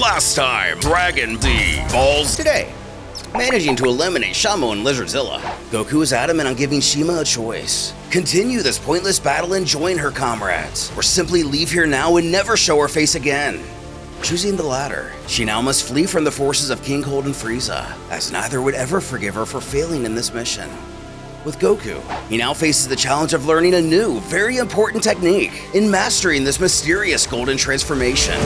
Last time, Dragon D falls today. Managing to eliminate Shamo and Lizardzilla, Goku is adamant on giving Shima a choice. Continue this pointless battle and join her comrades, or simply leave here now and never show her face again. Choosing the latter, she now must flee from the forces of King Cold and Frieza, as neither would ever forgive her for failing in this mission. With Goku, he now faces the challenge of learning a new, very important technique in mastering this mysterious golden transformation.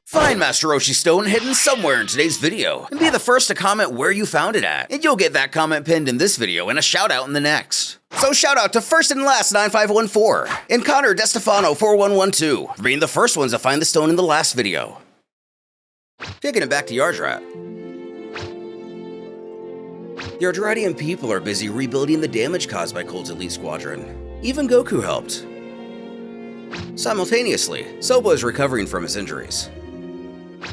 Find Master Roshi's stone hidden somewhere in today's video, and be the first to comment where you found it at, and you'll get that comment pinned in this video and a shout out in the next. So shout out to First and Last 9514, and Connor DeStefano 4112 for being the first ones to find the stone in the last video. Taking it back to Yardrat. The Yardratian people are busy rebuilding the damage caused by Cold's elite squadron. Even Goku helped. Simultaneously, Soba is recovering from his injuries.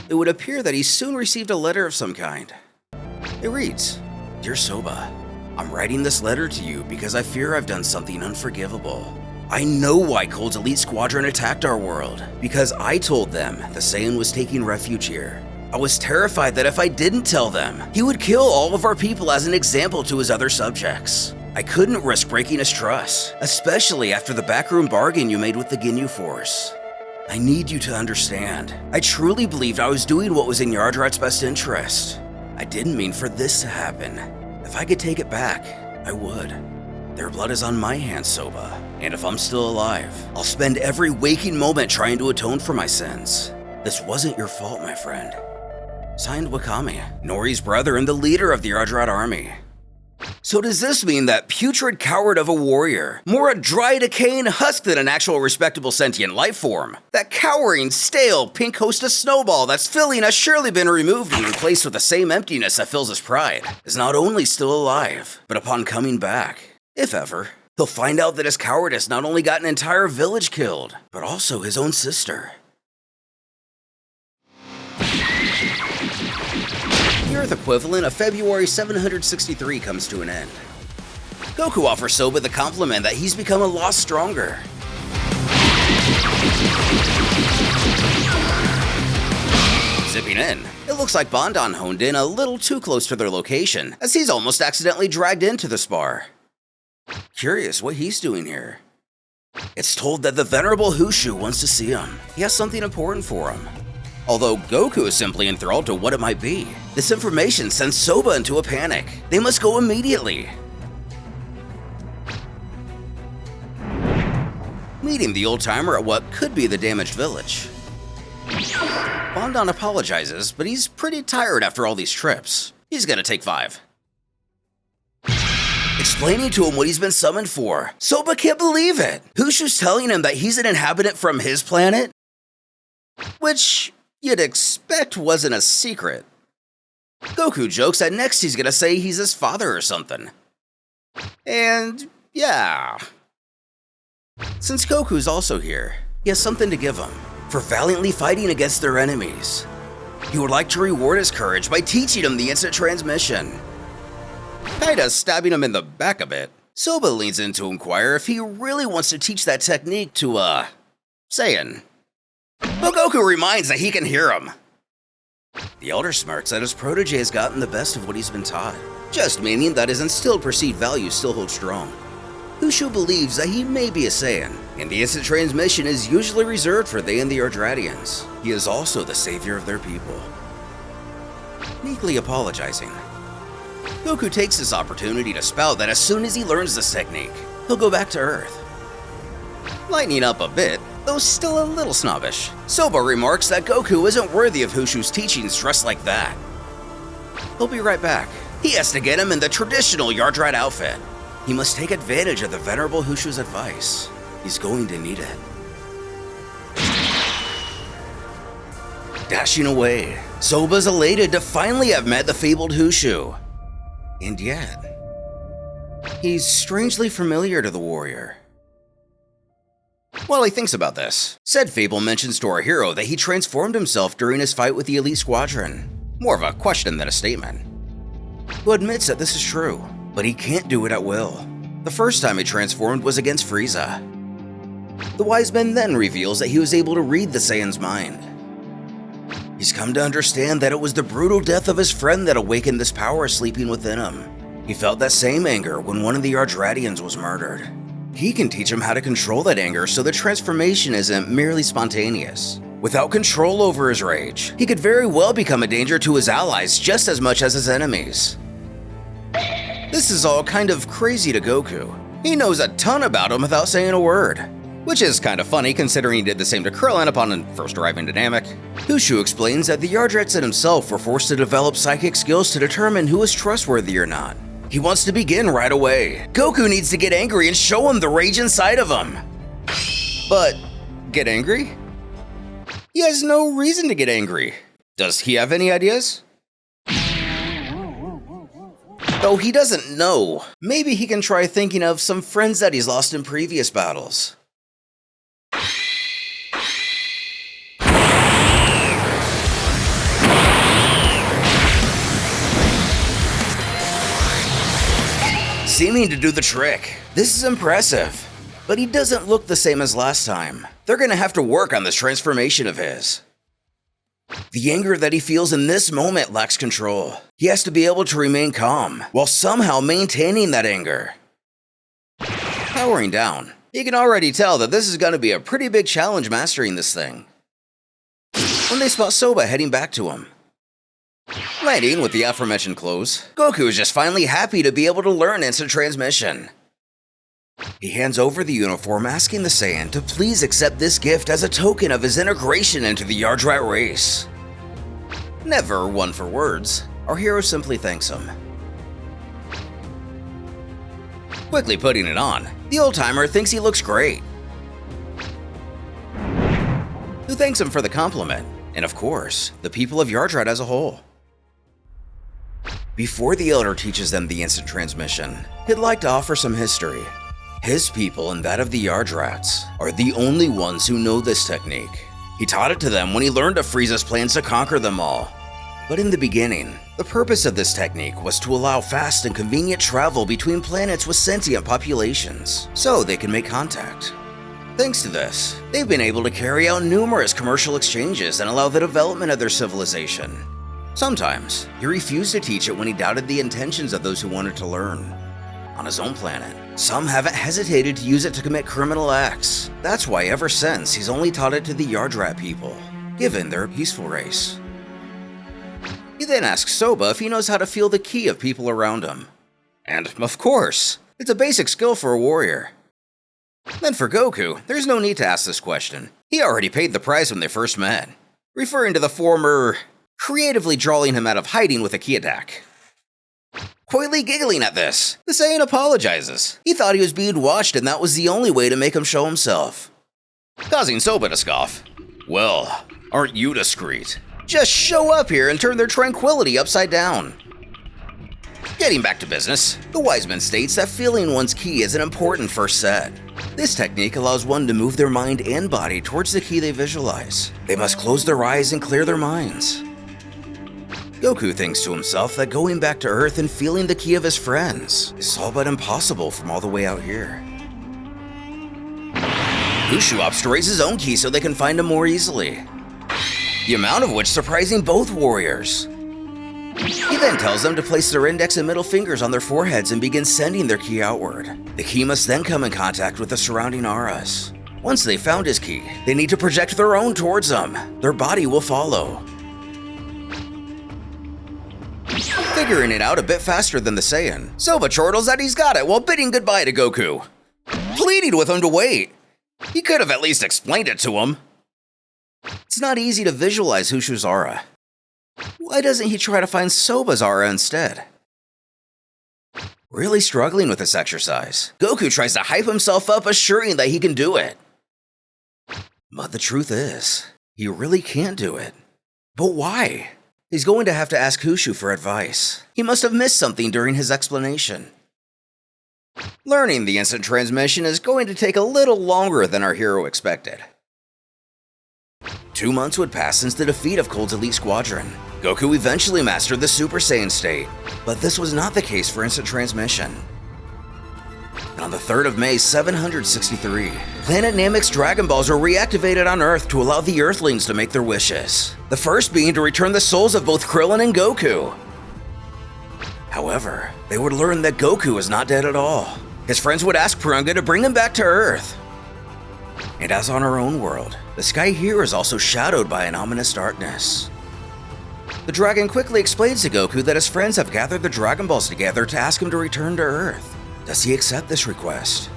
It would appear that he soon received a letter of some kind. It reads, "Dear Soba, I'm writing this letter to you because I fear I've done something unforgivable. I know why Cold's elite squadron attacked our world, because I told them the Saiyan was taking refuge here. I was terrified that if I didn't tell them, he would kill all of our people as an example to his other subjects. I couldn't risk breaking his trust, especially after the backroom bargain you made with the Ginyu Force. I need you to understand. I truly believed I was doing what was in Yardrat's best interest. I didn't mean for this to happen. If I could take it back, I would. Their blood is on my hands, Soba, and if I'm still alive, I'll spend every waking moment trying to atone for my sins. This wasn't your fault, my friend." Signed, Wakame, Nori's brother and the leader of the Yardrat army. So does this mean that putrid coward of a warrior, more a dry decaying husk than an actual respectable sentient life form? That cowering, stale, pink hostess snowball that's filling has surely been removed and replaced with the same emptiness that fills his pride, is not only still alive, but upon coming back, if ever, he'll find out that his cowardice not only got an entire village killed, but also his own sister. The Earth equivalent of February 763 comes to an end. Goku offers Soba the compliment that he's become a lot stronger. Zipping in, it looks like Bondan honed in a little too close to their location, as he's almost accidentally dragged into the spar. Curious what he's doing here. It's told that the venerable Hushu wants to see him. He has something important for him. Although Goku is simply enthralled to what it might be. This information sends Soba into a panic. They must go immediately. Meeting the old-timer at what could be the damaged village. Bondan apologizes, but he's pretty tired after all these trips. He's gonna take 5. Explaining to him what he's been summoned for, Soba can't believe it. Hushu's telling him that he's an inhabitant from his planet? Which you'd expect wasn't a secret. Goku jokes that next he's gonna say he's his father or something. And yeah. Since Goku's also here, he has something to give him for valiantly fighting against their enemies. He would like to reward his courage by teaching him the instant transmission. Kinda stabbing him in the back a bit, Soba leans in to inquire if he really wants to teach that technique to, Saiyan. But Goku reminds that he can hear him. The elder smirks that his protege has gotten the best of what he's been taught, just meaning that his instilled perceived values still hold strong. Hushu believes that he may be a Saiyan, and the instant transmission is usually reserved for they and the Yardratians. He is also the savior of their people. Meekly apologizing, Goku takes this opportunity to spout that as soon as he learns this technique, he'll go back to Earth. Lightening up a bit, though still a little snobbish, Soba remarks that Goku isn't worthy of Hushu's teachings dressed like that. He'll be right back. He has to get him in the traditional Yardrat outfit. He must take advantage of the venerable Hushu's advice. He's going to need it. Dashing away, Soba's elated to finally have met the fabled Hushu. And yet, he's strangely familiar to the warrior. While he thinks about this, said fable mentions to our hero that he transformed himself during his fight with the elite squadron. More of a question than a statement. Who admits that this is true, but he can't do it at will. The first time he transformed was against Frieza. The wise man then reveals that he was able to read the Saiyan's mind. He's come to understand that it was the brutal death of his friend that awakened this power sleeping within him. He felt that same anger when one of the Yardratians was murdered. He can teach him how to control that anger so the transformation isn't merely spontaneous. Without control over his rage, he could very well become a danger to his allies just as much as his enemies. This is all kind of crazy to Goku. He knows a ton about him without saying a word. Which is kind of funny considering he did the same to Krillin upon first arriving to Namek. Hushu explains that the Yardrats and himself were forced to develop psychic skills to determine who is trustworthy or not. He wants to begin right away. Goku needs to get angry and show him the rage inside of him. But, get angry? He has no reason to get angry. Does he have any ideas? Though he doesn't know. Maybe he can try thinking of some friends that he's lost in previous battles. Seeming to do the trick. This is impressive. But he doesn't look the same as last time. They're gonna have to work on this transformation of his. The anger that he feels in this moment lacks control. He has to be able to remain calm, while somehow maintaining that anger. Powering down. You can already tell that this is gonna be a pretty big challenge mastering this thing. When they spot Soba heading back to him. Landing with the aforementioned clothes, Goku is just finally happy to be able to learn instant transmission. He hands over the uniform, asking the Saiyan to please accept this gift as a token of his integration into the Yardrat race. Never one for words, our hero simply thanks him. Quickly putting it on, the old-timer thinks he looks great. Who thanks him for the compliment, and of course, the people of Yardrat as a whole. Before the Elder teaches them the instant transmission, he'd like to offer some history. His people and that of the Yardrats are the only ones who know this technique. He taught it to them when he learned of Frieza's plans to conquer them all. But in the beginning, the purpose of this technique was to allow fast and convenient travel between planets with sentient populations, so they can make contact. Thanks to this, they've been able to carry out numerous commercial exchanges and allow the development of their civilization. Sometimes, he refused to teach it when he doubted the intentions of those who wanted to learn. On his own planet, some haven't hesitated to use it to commit criminal acts. That's why ever since, he's only taught it to the Yardrat people, given they're a peaceful race. He then asks Soba if he knows how to feel the ki of people around him. And, of course, it's a basic skill for a warrior. Then for Goku, there's no need to ask this question. He already paid the price when they first met, referring to the former creatively drawing him out of hiding with a ki attack. Coyly giggling at this, the Saiyan apologizes. He thought he was being watched and that was the only way to make him show himself. Causing Soba to scoff. Well, aren't you discreet? Just show up here and turn their tranquility upside down. Getting back to business, the wise man states that feeling one's ki is an important first set. This technique allows one to move their mind and body towards the ki they visualize. They must close their eyes and clear their minds. Goku thinks to himself that going back to Earth and feeling the ki of his friends is all but impossible from all the way out here. Hushu opts to raise his own ki so they can find him more easily. The amount of which surprising both warriors. He then tells them to place their index and middle fingers on their foreheads and begin sending their ki outward. The ki must then come in contact with the surrounding auras. Once they've found his ki, they need to project their own towards him. Their body will follow. Figuring it out a bit faster than the Saiyan, Soba chortles that he's got it while bidding goodbye to Goku, pleading with him to wait. He could have at least explained it to him. It's not easy to visualize Hushu's aura. Why doesn't he try to find Soba's aura instead? Really struggling with this exercise, Goku tries to hype himself up, assuring that he can do it. But the truth is, he really can't do it. But why? He's going to have to ask Hushu for advice. He must have missed something during his explanation. Learning the instant transmission is going to take a little longer than our hero expected. 2 months would pass since the defeat of Cold's elite squadron. Goku eventually mastered the Super Saiyan state, but this was not the case for instant transmission. On the 3rd of May, 763, Planet Namek's Dragon Balls were reactivated on Earth to allow the Earthlings to make their wishes. The first being to return the souls of both Krillin and Goku. However, they would learn that Goku is not dead at all. His friends would ask Puehringer to bring him back to Earth. And as on our own world, the sky here is also shadowed by an ominous darkness. The dragon quickly explains to Goku that his friends have gathered the Dragon Balls together to ask him to return to Earth. Does he accept this request?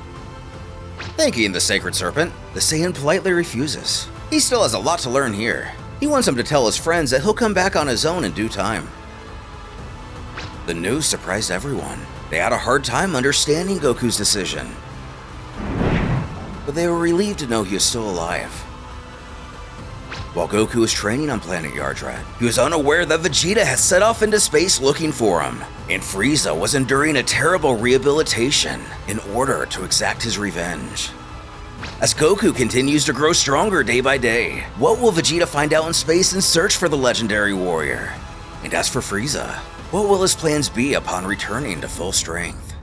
Thanking the Sacred Serpent, the Saiyan politely refuses. He still has a lot to learn here. He wants him to tell his friends that he'll come back on his own in due time. The news surprised everyone. They had a hard time understanding Goku's decision. But they were relieved to know he was still alive. While Goku was training on planet Yardrat, he was unaware that Vegeta had set off into space looking for him, and Frieza was enduring a terrible rehabilitation in order to exact his revenge. As Goku continues to grow stronger day by day, what will Vegeta find out in space and search for the legendary warrior? And as for Frieza, what will his plans be upon returning to full strength?